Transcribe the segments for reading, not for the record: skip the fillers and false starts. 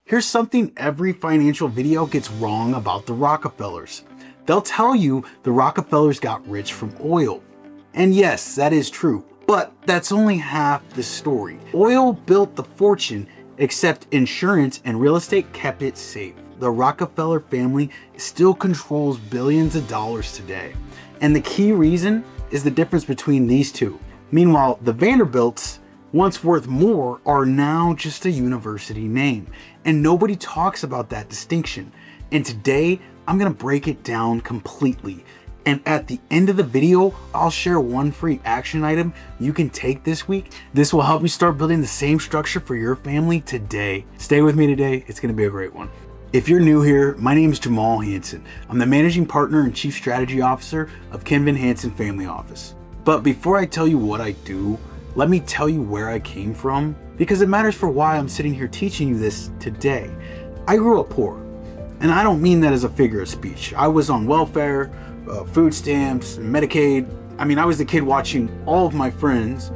Here's something every financial video gets wrong about the Rockefellers. They'll tell you the Rockefellers got rich from oil. And yes, that is true, but that's only half the story. Oil built the fortune, except insurance and real estate kept it safe. The Rockefeller family still controls billions of dollars today. And the key reason is the difference between these two. Meanwhile, the Vanderbilts, once worth more, are now just a university name. And nobody talks about that distinction. And today, I'm gonna break it down completely. And at the end of the video, I'll share one free action item you can take this week. This will help you start building the same structure for your family today. Stay with me today, it's gonna be a great one. If you're new here, my name is Jamal Hansen. I'm the managing partner and chief strategy officer of Van Hansen Family Office. But before I tell you what I do, let me tell you where I came from, because it matters for why I'm sitting here teaching you this today. I grew up poor, and I don't mean that as a figure of speech. I was on welfare, food stamps, Medicaid. I mean, I was the kid watching all of my friends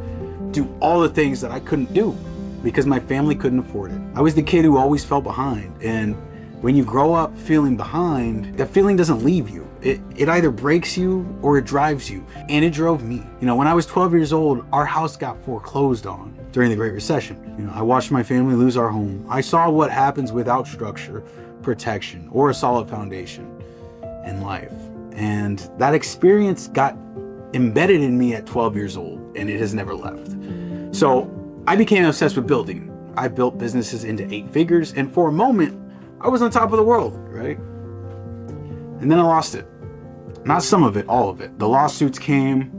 do all the things that I couldn't do because my family couldn't afford it. I was the kid who always fell behind, and when you grow up feeling behind, that feeling doesn't leave you. It either breaks you or it drives you, and it drove me. You know, when I was 12 years old, our house got foreclosed on during the Great Recession. You know, I watched my family lose our home. I saw what happens without structure, protection, or a solid foundation in life. And that experience got embedded in me at 12 years old, and it has never left. So I became obsessed with building. I built businesses into 8 figures, and for a moment, I was on top of the world, right? And then I lost it. Not some of it, all of it. The lawsuits came,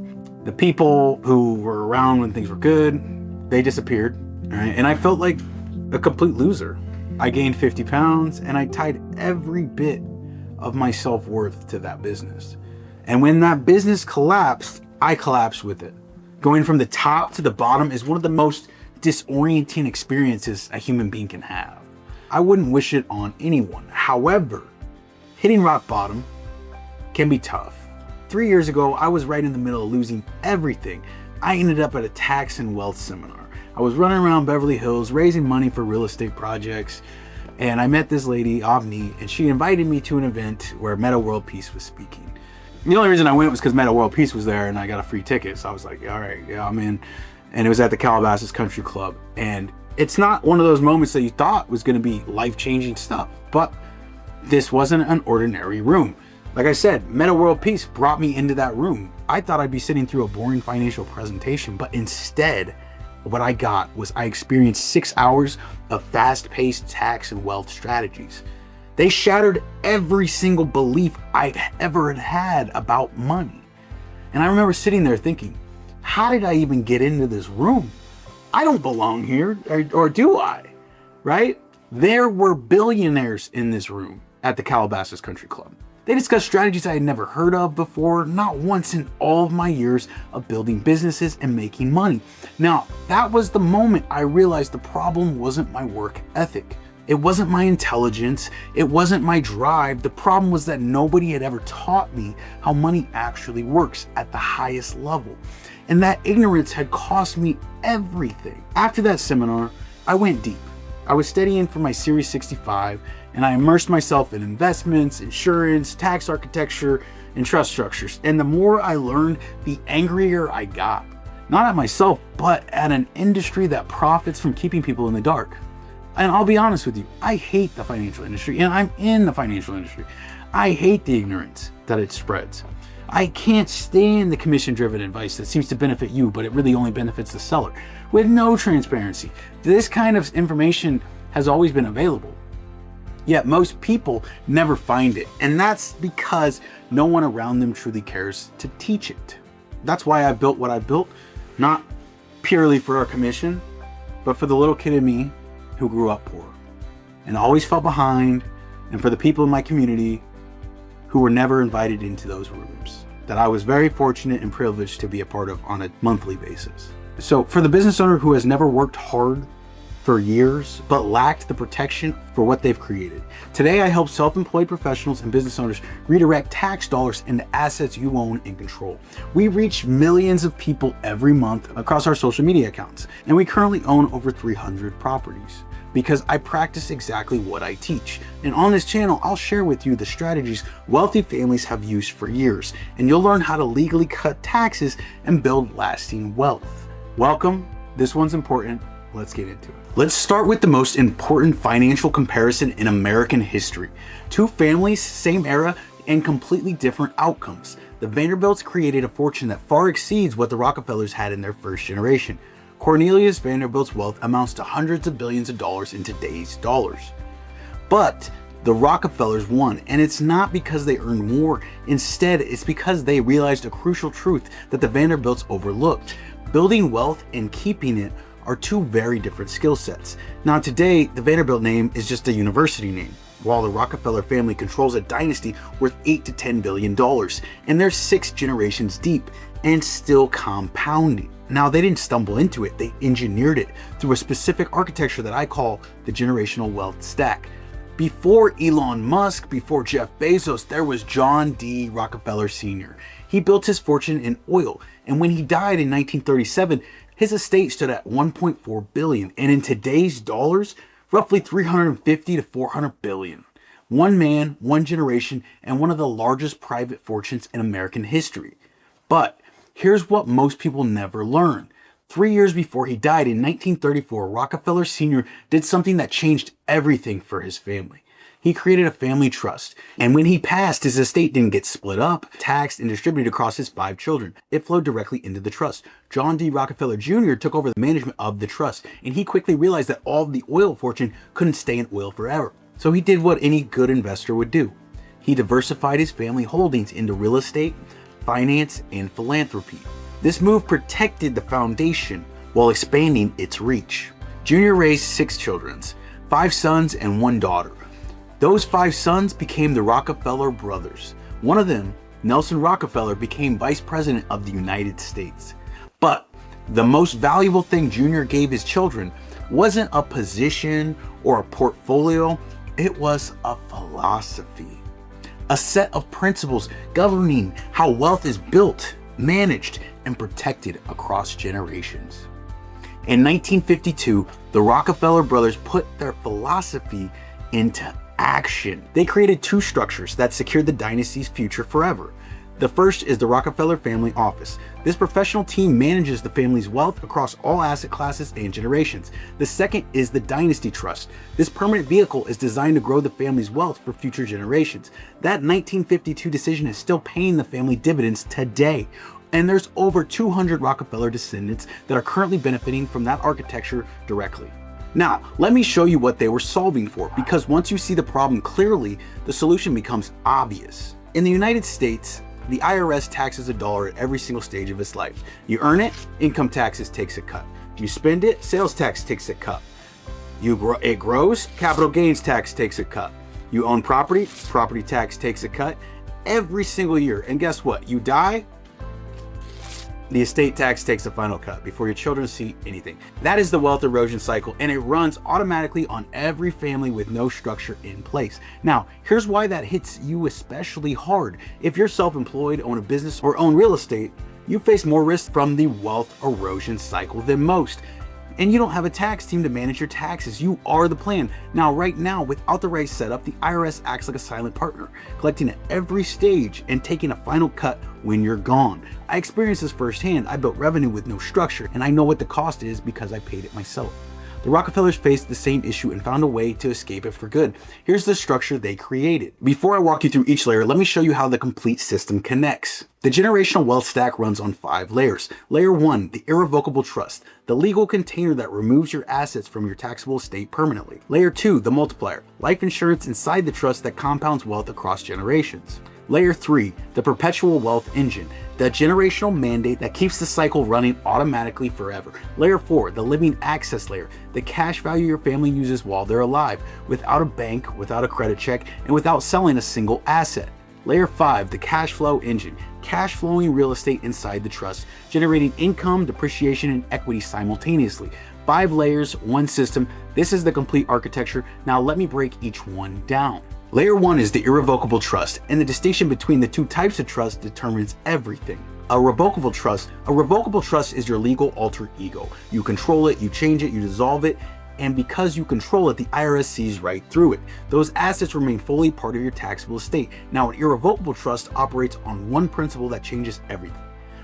the people who were around when things were good, they disappeared, right? And I felt like a complete loser. I gained 50 pounds, and I tied every bit of my self-worth to that business. And when that business collapsed, I collapsed with it. Going from the top to the bottom is one of the most disorienting experiences a human being can have. I wouldn't wish it on anyone. However, hitting rock bottom can be tough. 3 years ago, I was right in the middle of losing everything. I ended up at a tax and wealth seminar. I was running around Beverly Hills, raising money for real estate projects. And I met this lady, Avni, and she invited me to an event where Meta World Peace was speaking. The only reason I went was because Meta World Peace was there and I got a free ticket. So I was like, all right, yeah, I'm in. And it was at the Calabasas Country Club. And it's not one of those moments that you thought was gonna be life-changing stuff, but this wasn't an ordinary room. Like I said, Meta World Peace brought me into that room. I thought I'd be sitting through a boring financial presentation, but instead, what I got was I experienced 6 hours of fast-paced tax and wealth strategies. They shattered every single belief I'd ever had about money. And I remember sitting there thinking, how did I even get into this room? I don't belong here, or do I, right? There were billionaires in this room at the Calabasas Country Club. They discussed strategies I had never heard of before, not once in all of my years of building businesses and making money. Now, that was the moment I realized the problem wasn't my work ethic. It wasn't my intelligence. It wasn't my drive. The problem was that nobody had ever taught me how money actually works at the highest level. And that ignorance had cost me everything. After that seminar, I went deep. I was studying for my Series 65, and I immersed myself in investments, insurance, tax architecture, and trust structures. And the more I learned, the angrier I got. Not at myself, but at an industry that profits from keeping people in the dark. And I'll be honest with you, I hate the financial industry, and I'm in the financial industry. I hate the ignorance that it spreads. I can't stand the commission-driven advice that seems to benefit you, but it really only benefits the seller, with no transparency. This kind of information has always been available, yet most people never find it. And that's because no one around them truly cares to teach it. That's why I built what I built, not purely for our commission, but for the little kid in me who grew up poor and always fell behind, and for the people in my community who were never invited into those rooms that I was very fortunate and privileged to be a part of on a monthly basis. So for the business owner who has never worked hard for years, but lacked the protection for what they've created, today I help self-employed professionals and business owners redirect tax dollars into assets you own and control. We reach millions of people every month across our social media accounts, and we currently own over 300 properties. because I practice exactly what I teach. And on this channel, I'll share with you the strategies wealthy families have used for years, and you'll learn how to legally cut taxes and build lasting wealth. Welcome, this one's important, let's get into it. Let's start with the most important financial comparison in American history. Two families, same era, and completely different outcomes. The Vanderbilts created a fortune that far exceeds what the Rockefellers had in their first generation. Cornelius Vanderbilt's wealth amounts to hundreds of billions of dollars in today's dollars. But the Rockefellers won, and it's not because they earned more. Instead, it's because they realized a crucial truth that the Vanderbilts overlooked. Building wealth and keeping it are two very different skill sets. Now today, the Vanderbilt name is just a university name, while the Rockefeller family controls a dynasty worth $8 to $10 billion, and they're 6 generations deep and still compounding. Now, they didn't stumble into it, they engineered it through a specific architecture that I call the generational wealth stack. Before Elon Musk, before Jeff Bezos, there was John D. Rockefeller Sr. He built his fortune in oil, and when he died in 1937, his estate stood at $1.4 billion, and in today's dollars, roughly $350 to $400 billion. One man, one generation, and one of the largest private fortunes in American history. But here's what most people never learn. 3 years before he died in 1934, Rockefeller Sr. did something that changed everything for his family. He created a family trust, and when he passed, his estate didn't get split up, taxed, and distributed across his 5 children. It flowed directly into the trust. John D. Rockefeller Jr. took over the management of the trust, and he quickly realized that all of the oil fortune couldn't stay in oil forever. So he did what any good investor would do. He diversified his family holdings into real estate, finance, and philanthropy. This move protected the foundation while expanding its reach. Jr. raised 6 children, 5 sons and 1 daughter. Those 5 sons became the Rockefeller brothers. One of them, Nelson Rockefeller, became vice president of the United States. But the most valuable thing Jr. gave his children wasn't a position or a portfolio, it was a philosophy. A set of principles governing how wealth is built, managed, and protected across generations. In 1952, the Rockefeller brothers put their philosophy into action. They created 2 structures that secured the dynasty's future forever. The first is the Rockefeller Family Office. This professional team manages the family's wealth across all asset classes and generations. The second is the Dynasty Trust. This permanent vehicle is designed to grow the family's wealth for future generations. That 1952 decision is still paying the family dividends today. And there's over 200 Rockefeller descendants that are currently benefiting from that architecture directly. Now, let me show you what they were solving for, because once you see the problem clearly, the solution becomes obvious. In the United States, the IRS taxes $1 at every single stage of its life. You earn it, income taxes takes a cut. You spend it, sales tax takes a cut. It grows, capital gains tax takes a cut. You own property, property tax takes a cut every single year. And guess what? You die, the estate tax takes a final cut before your children see anything. That is the wealth erosion cycle, and it runs automatically on every family with no structure in place. Now, here's why that hits you especially hard. If you're self-employed, own a business, or own real estate, you face more risk from the wealth erosion cycle than most. And you don't have a tax team to manage your taxes. You are the plan. Now, right now, without the right setup, the IRS acts like a silent partner, collecting at every stage and taking a final cut when you're gone. I experienced this firsthand. I built revenue with no structure, and I know what the cost is because I paid it myself. The Rockefellers faced the same issue and found a way to escape it for good. Here's the structure they created. Before I walk you through each layer, let me show you how the complete system connects. The generational wealth stack runs on 5 layers. Layer 1, the irrevocable trust, the legal container that removes your assets from your taxable estate permanently. Layer 2, the multiplier, life insurance inside the trust that compounds wealth across generations. Layer 3, the perpetual wealth engine, the generational mandate that keeps the cycle running automatically forever. Layer 4, the living access layer, the cash value your family uses while they're alive, without a bank, without a credit check, and without selling a single asset. Layer 5, the cash flow engine, cash flowing real estate inside the trust, generating income, depreciation, and equity simultaneously. 5 layers, 1 system. This is the complete architecture. Now let me break each one down. Layer 1 is the irrevocable trust, and the distinction between the 2 types of trust determines everything. A revocable trust is your legal alter ego. You control it, you change it, you dissolve it, And because you control it, the IRS sees right through it. Those assets remain fully part of your taxable estate. Now, an irrevocable trust operates on one principle that changes everything.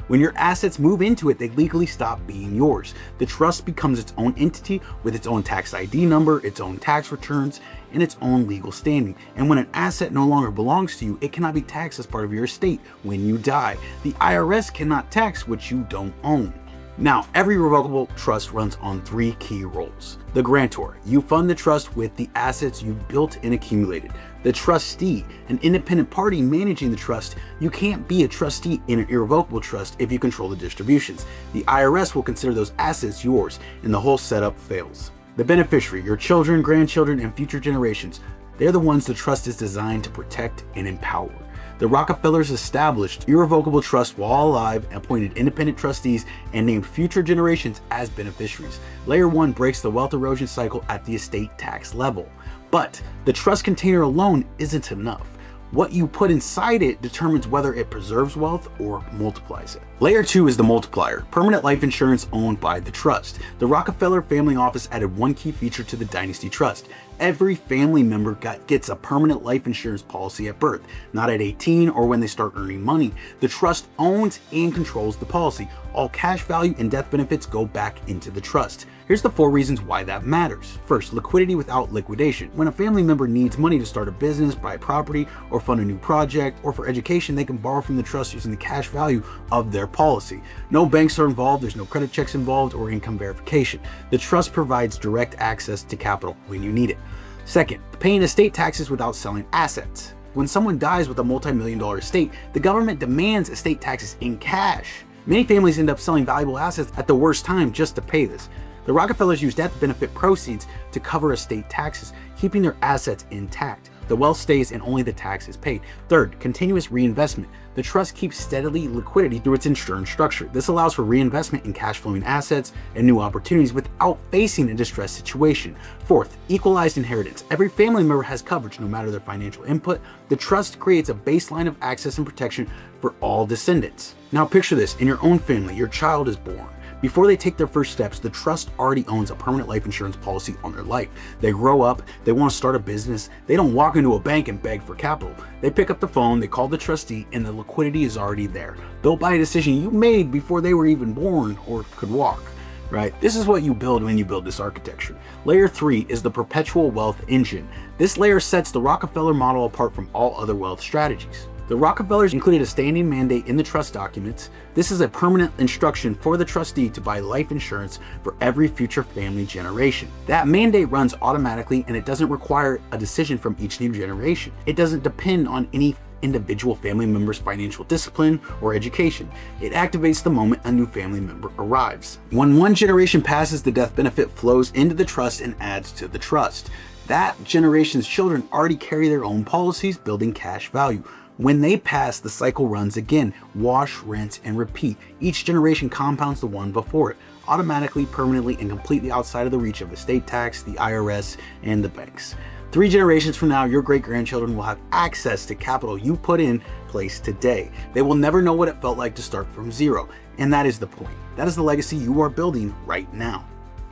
When your assets move into it, they legally stop being yours. The trust becomes its own entity with its own tax ID number, its own tax returns, and its own legal standing. And when an asset no longer belongs to you, it cannot be taxed as part of your estate when you die. The IRS cannot tax what you don't own. Now, every revocable trust runs on three key roles. The grantor, you fund the trust with the assets you've built and accumulated. The trustee, an independent party managing the trust. You can't be a trustee in an irrevocable trust if you control the distributions. The IRS will consider those assets yours, and the whole setup fails. The beneficiary, your children, grandchildren, and future generations. They're the ones the trust is designed to protect and empower. The Rockefellers established irrevocable trusts while alive, appointed independent trustees, and named future generations as beneficiaries. Layer 1 breaks the wealth erosion cycle at the estate tax level. But the trust container alone isn't enough. What you put inside it determines whether it preserves wealth or multiplies it. Layer 2 is the multiplier, permanent life insurance owned by the trust. The Rockefeller family office added one key feature to the dynasty trust. Every family member gets a permanent life insurance policy at birth, not at 18 or when they start earning money. The trust owns and controls the policy. All cash value and death benefits go back into the trust. Here's the 4 reasons why that matters. First, liquidity without liquidation. When a family member needs money to start a business, buy property, or fund a new project, or for education, they can borrow from the trust using the cash value of their policy. No banks are involved, there's no credit checks involved, or income verification. The trust provides direct access to capital when you need it. Second, paying estate taxes without selling assets. When someone dies with a multi-million-dollar estate, the government demands estate taxes in cash. Many families end up selling valuable assets at the worst time just to pay this. The Rockefellers use death benefit proceeds to cover estate taxes, keeping their assets intact. The wealth stays and only the tax is paid. Third, continuous reinvestment. The trust keeps steadily liquidity through its insurance structure. This allows for reinvestment in cash flowing assets and new opportunities without facing a distressed situation. Fourth, equalized inheritance. Every family member has coverage no matter their financial input. The trust creates a baseline of access and protection for all descendants. Now picture this, in your own family, your child is born. Before they take their first steps, the trust already owns a permanent life insurance policy on their life. They grow up, they want to start a business, they don't walk into a bank and beg for capital. They pick up the phone, they call the trustee, and the liquidity is already there, built by a decision you made before they were even born or could walk. Right? This is what you build when you build this architecture. Layer 3 is the perpetual wealth engine. This layer sets the Rockefeller model apart from all other wealth strategies. The Rockefellers included a standing mandate in the trust documents. This is a permanent instruction for the trustee to buy life insurance for every future family generation. That mandate runs automatically and it doesn't require a decision from each new generation. It doesn't depend on any individual family member's financial discipline or education. It activates the moment a new family member arrives. When one generation passes, the death benefit flows into the trust and adds to the trust. That generation's children already carry their own policies, building cash value. When they pass, the cycle runs again. Wash, rinse, and repeat. Each generation compounds the one before it, automatically, permanently, and completely outside of the reach of estate tax, the IRS, and the banks. 3 generations from now, your great-grandchildren will have access to capital you put in place today. They will never know what it felt like to start from zero. And that is the point. That is the legacy you are building right now.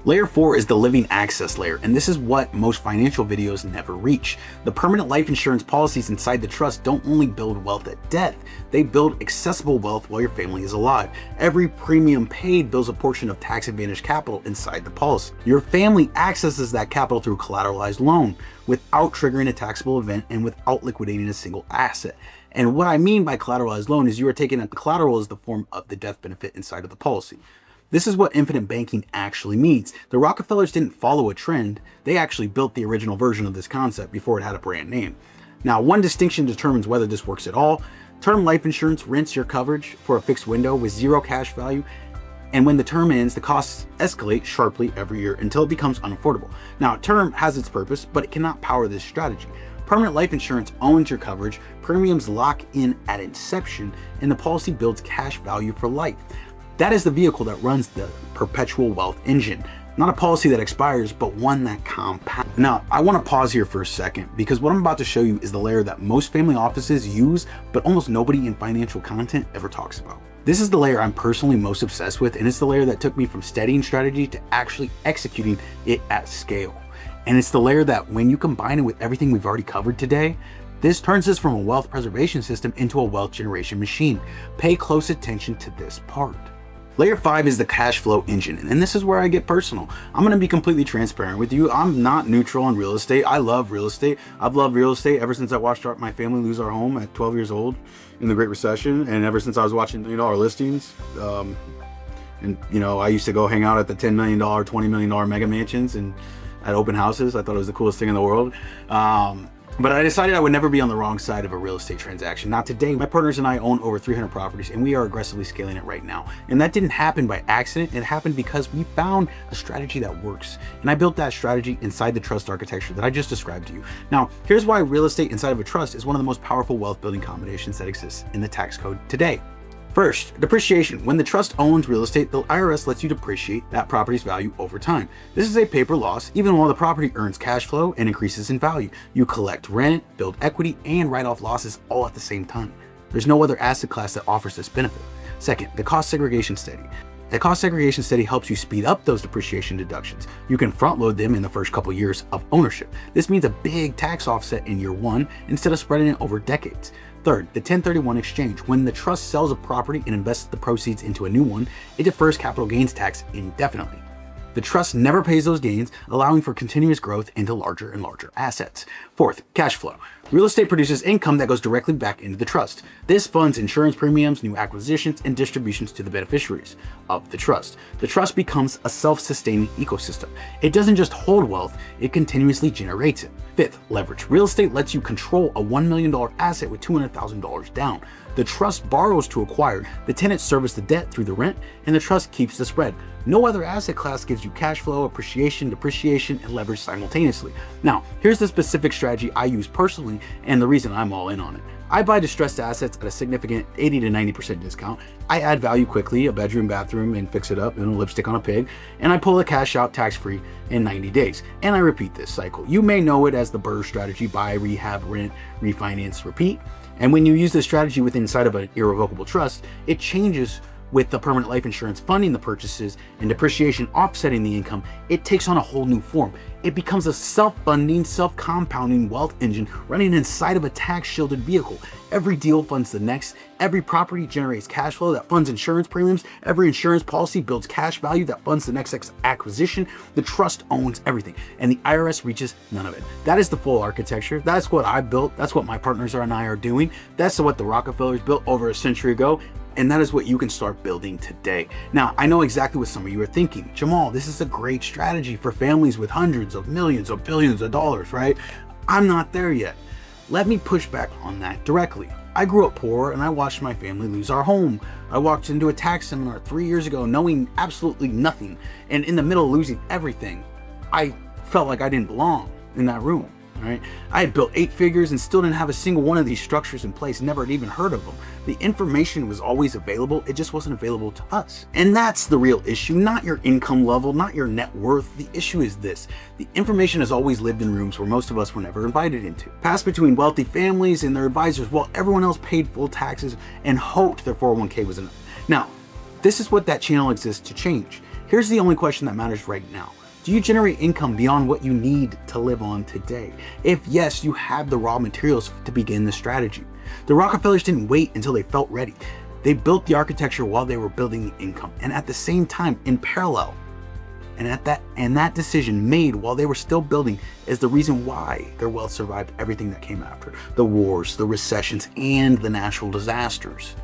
Layer 4 is the living access layer, and this is what most financial videos never reach. The permanent life insurance policies inside the trust don't only build wealth at death, they build accessible wealth while your family is alive. Every premium paid builds a portion of tax advantage capital inside the policy. Your family accesses that capital through collateralized loan without triggering a taxable event and without liquidating a single asset. And what I mean by collateralized loan is you are taking the collateral as the form of the death benefit inside of the policy. This is what infinite banking actually means. The Rockefellers didn't follow a trend, they actually built the original version of this concept before it had a brand name. Now, one distinction determines whether this works at all. Term life insurance rents your coverage for a fixed window with zero cash value, and when the term ends, the costs escalate sharply every year until it becomes unaffordable. Now, term has its purpose, but it cannot power this strategy. Permanent life insurance owns your coverage, premiums lock in at inception, and the policy builds cash value for life. That is the vehicle that runs the perpetual wealth engine. Not a policy that expires, but one that compounds. Now, I want to pause here for a second because what I'm about to show you is the layer that most family offices use, but almost nobody in financial content ever talks about. This is the layer I'm personally most obsessed with, and it's the layer that took me from studying strategy to actually executing it at scale. And it's the layer that, when you combine it with everything we've already covered today, this turns us from a wealth preservation system into a wealth generation machine. Pay close attention to this part. Layer 5 is the cash flow engine, and this is where I get personal. I'm gonna be completely transparent with you. I'm not neutral on real estate. I love real estate. I've loved real estate ever since I watched my family lose our home at 12 years old in the Great Recession, and ever since I was watching, our listings. I used to go hang out at the $10 million, $20 million mega mansions and at open houses. I thought it was the coolest thing in the world. But I decided I would never be on the wrong side of a real estate transaction. Now today, my partners and I own over 300 properties, and we are aggressively scaling it right now. And that didn't happen by accident. It happened because we found a strategy that works. And I built that strategy inside the trust architecture that I just described to you. Now, here's why real estate inside of a trust is one of the most powerful wealth building combinations that exists in the tax code today. First, depreciation. When the trust owns real estate, the IRS lets you depreciate that property's value over time. This is a paper loss, even while the property earns cash flow and increases in value. You collect rent, build equity, and write off losses all at the same time. There's no other asset class that offers this benefit. Second, the cost segregation study. The cost segregation study helps you speed up those depreciation deductions. You can front load them in the first couple years of ownership. This means a big tax offset in year one instead of spreading it over decades. Third, the 1031 exchange. When the trust sells a property and invests the proceeds into a new one, it defers capital gains tax indefinitely. The trust never pays those gains, allowing for continuous growth into larger and larger assets. Fourth, cash flow. Real estate produces income that goes directly back into the trust. This funds insurance premiums, new acquisitions, and distributions to the beneficiaries of the trust. The trust becomes a self-sustaining ecosystem. It doesn't just hold wealth, it continuously generates it. Fifth, leverage. Real estate lets you control a $1 million asset with $200,000 down. The trust borrows to acquire, the tenants service the debt through the rent, and the trust keeps the spread. No other asset class gives you cash flow, appreciation, depreciation, and leverage simultaneously. Now, here's the specific strategy I use personally and the reason I'm all in on it. I buy distressed assets at a significant 80 to 90% discount. I add value quickly, a bedroom, bathroom, and fix it up, and a lipstick on a pig, and I pull the cash out tax-free in 90 days. And I repeat this cycle. You may know it as the BRRRR strategy: buy, rehab, rent, refinance, repeat. And when you use this strategy within inside of an irrevocable trust, it changes with the permanent life insurance funding the purchases and depreciation offsetting the income. It takes on a whole new form. It becomes a self-funding, self-compounding wealth engine running inside of a tax-shielded vehicle. Every deal funds the next. Every property generates cash flow that funds insurance premiums. Every insurance policy builds cash value that funds the next acquisition. The trust owns everything, and the IRS reaches none of it. That is the full architecture. That's what I built. That's what my partners and I are doing. That's what the Rockefellers built over a century ago. And that is what you can start building today. Now, I know exactly what some of you are thinking. Jamal, this is a great strategy for families with hundreds of millions of billions of dollars, right? I'm not there yet. Let me push back on that directly. I grew up poor and I watched my family lose our home. I walked into a tax seminar 3 years ago knowing absolutely nothing. And in the middle of losing everything, I felt like I didn't belong in that room. Right? I had built 8 figures and still didn't have a single one of these structures in place, never had even heard of them. The information was always available, it just wasn't available to us. And that's the real issue, not your income level, not your net worth. The issue is this: the information has always lived in rooms where most of us were never invited into. Passed between wealthy families and their advisors while everyone else paid full taxes and hoped their 401k was enough. Now, this is what that channel exists to change. Here's the only question that matters right now. Do you generate income beyond what you need to live on today? If yes, you have the raw materials to begin the strategy. The Rockefellers didn't wait until they felt ready. They built the architecture while they were building the income, and at the same time, in parallel. And that decision made while they were still building is the reason why their wealth survived everything that came after: the wars, the recessions, and the natural disasters.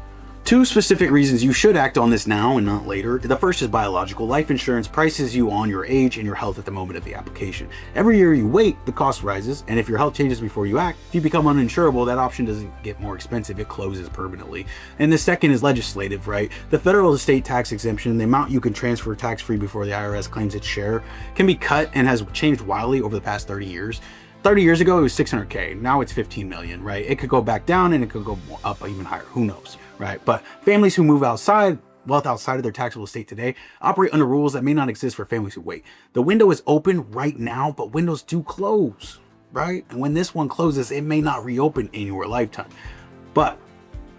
2 specific reasons you should act on this now and not later. The first is biological. Life insurance prices you on your age and your health at the moment of the application. Every year you wait, the cost rises, and if your health changes before you act, if you become uninsurable, that option doesn't get more expensive, it closes permanently. And the second is legislative, right? The federal estate tax exemption, the amount you can transfer tax-free before the IRS claims its share, can be cut and has changed wildly over the past 30 years. 30 years ago, it was 600K. Now it's 15 million, right? It could go back down and it could go up even higher. Who knows, right? But families who move wealth outside of their taxable estate today operate under rules that may not exist for families who wait. The window is open right now, but windows do close, right? And when this one closes, it may not reopen in your lifetime. But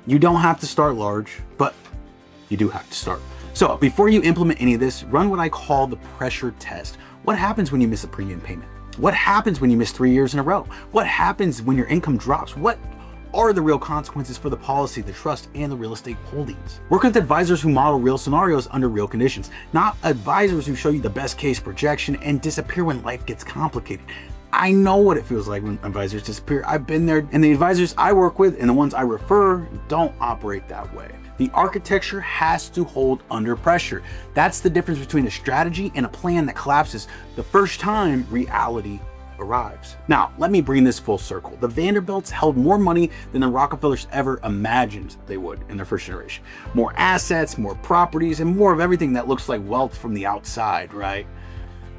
you don't have to start large, but you do have to start. So before you implement any of this, run what I call the pressure test. What happens when you miss a premium payment? What happens when you miss 3 years in a row? What happens when your income drops? What are the real consequences for the policy, the trust, and the real estate holdings? Work with advisors who model real scenarios under real conditions, not advisors who show you the best case projection and disappear when life gets complicated. I know what it feels like when advisors disappear. I've been there, and the advisors I work with and the ones I refer don't operate that way. The architecture has to hold under pressure. That's the difference between a strategy and a plan that collapses the first time reality arrives. Now, let me bring this full circle. The Vanderbilts held more money than the Rockefellers ever imagined they would in their first generation. More assets, more properties, and more of everything that looks like wealth from the outside, right?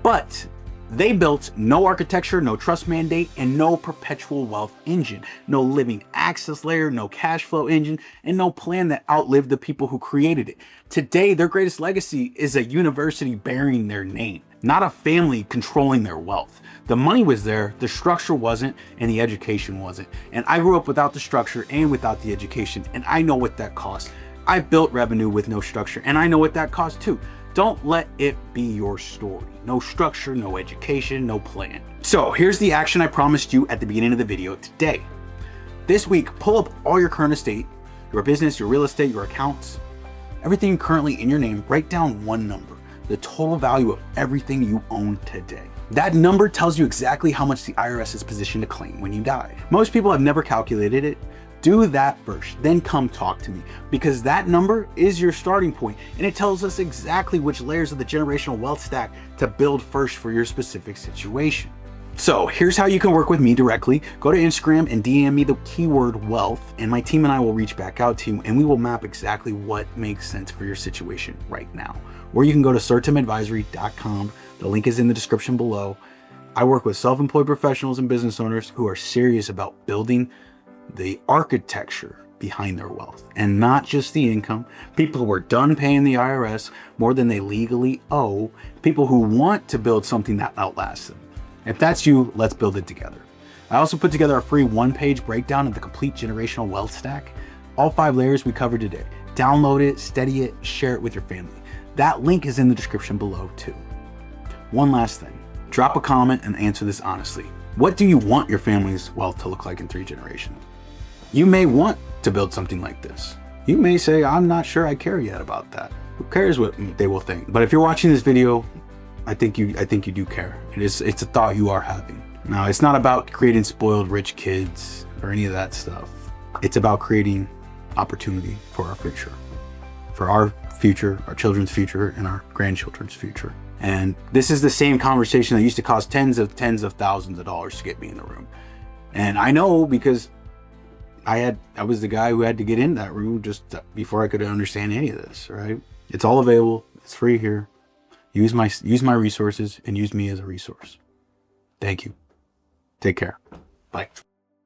But they built no architecture, no trust mandate, and no perpetual wealth engine, no living access layer, no cash flow engine, and no plan that outlived the people who created it. Today, their greatest legacy is a university bearing their name, not a family controlling their wealth. The money was there, the structure wasn't, and the education wasn't. And I grew up without the structure and without the education, and I know what that costs. I built revenue with no structure, and I know what that costs too. Don't let it be your story. No structure, no education, no plan. So here's the action I promised you at the beginning of the video today. This week, pull up all your current estate, your business, your real estate, your accounts, everything currently in your name. Write down one number, the total value of everything you own today. That number tells you exactly how much the IRS is positioned to claim when you die. Most people have never calculated it. Do that first, then come talk to me, because that number is your starting point, and it tells us exactly which layers of the generational wealth stack to build first for your specific situation. So here's how you can work with me directly. Go to Instagram and DM me the keyword wealth, and my team and I will reach back out to you, and we will map exactly what makes sense for your situation right now. Or you can go to certimadvisory.com. The link is in the description below. I work with self-employed professionals and business owners who are serious about building the architecture behind their wealth and not just the income. People who are done paying the IRS more than they legally owe. People who want to build something that outlasts them. If that's you, let's build it together. I also put together a free one-page breakdown of the complete generational wealth stack. All 5 layers we covered today. Download it, study it, share it with your family. That link is in the description below too. One last thing, drop a comment and answer this honestly. What do you want your family's wealth to look like in 3 generations? You may want to build something like this. You may say, I'm not sure I care yet about that. Who cares what they will think? But if you're watching this video, I think you do care. It's a thought you are having. Now, it's not about creating spoiled rich kids or any of that stuff. It's about creating opportunity for our future, our children's future, and our grandchildren's future. And this is the same conversation that used to cost tens of thousands of dollars to get me in the room. And I know because I was the guy who had to get in that room just before I could understand any of this, right? It's all available. It's free here. Use my resources and use me as a resource. Thank you. Take care. Bye.